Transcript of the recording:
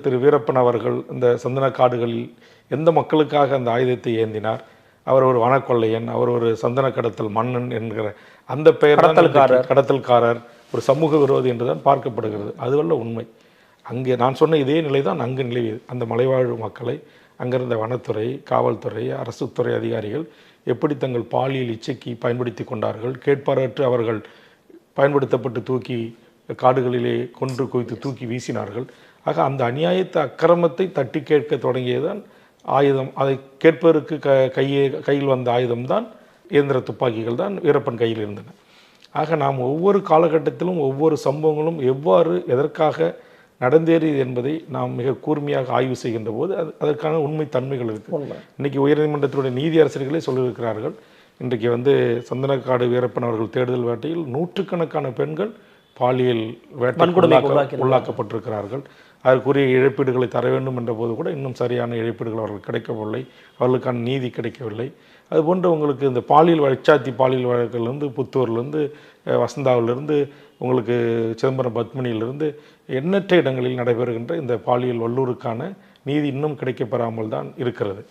திரு வீரப்பன் அவர்கள் இந்த சந்தன காடுகளில் எந்த மக்களுக்காக அந்த ஆயுதத்தை ஏந்தினார்? அவர் ஒரு வனக்கொள்ளையன், அவர் ஒரு சந்தன கடத்தல் மன்னன் என்கிற அந்த பெயர் கடத்தல்காரர், ஒரு சமூக விரோதி என்றுதான் பார்க்கப்படுகிறது. அதுவல்ல உண்மை. அங்கே நான் சொன்ன இதே நிலை தான் அங்கு நிலவியது. அந்த மலைவாழ் மக்களை அங்கிருந்த வனத்துறை, காவல்துறை, அரசு துறை அதிகாரிகள் எப்படி தங்கள் பாலியல் இச்சைக்கு பயன்படுத்தி கொண்டார்கள். கேட்பாரற்று அவர்கள் பயன்படுத்தப்பட்டு தூக்கி காடுகளிலே கொன்று குவித்து தூக்கி வீசினார்கள். ஆக அந்த அநியாயத்தை அக்கிரமத்தை தட்டி கேட்க தொடங்கியதுதான் ஆயுதம். அதை கேட்பதற்கு கையில் வந்த ஆயுதம்தான் இயந்திர துப்பாக்கிகள் தான் வீரப்பன் கையில் இருந்தன. ஆக நாம் ஒவ்வொரு காலகட்டத்திலும் ஒவ்வொரு சம்பவங்களும் எவ்வாறு எதற்காக நடந்தேறியது என்பதை நாம் மிக கூர்மையாக ஆய்வு செய்கின்ற போது அதற்கான உண்மை தன்மைகள் இருக்குது. இன்றைக்கி உயர்நீதிமன்றத்தினுடைய நீதியரசர்களே சொல்லியிருக்கிறார்கள். இன்றைக்கு சந்தனக்காடு வீரப்பன் அவர்கள் தேடுதல் வேட்டையில் நூற்றுக்கணக்கான பெண்கள் பாலியல் உள்ளாக்கப்பட்டிருக்கிறார்கள். அதற்குரிய இழப்பீடுகளை தர வேண்டும் என்ற போது கூட இன்னும் சரியான இழப்பீடுகள் அவர்கள் கிடைக்கவில்லை, அவர்களுக்கான நீதி கிடைக்கவில்லை. அதுபோன்று உங்களுக்கு இந்த பாலியல் வழச்சாத்தி பாலியல் வழக்கிலிருந்து புத்தூர்லேருந்து வசந்தாவிலிருந்து உங்களுக்கு சிதம்பரம் பத்மினியிலிருந்து எண்ணற்ற இடங்களில் நடைபெறுகின்ற இந்த பாலியல் வல்லூருக்கான நீதி இன்னும் கிடைக்கப்பெறாமல் தான் இருக்கிறது.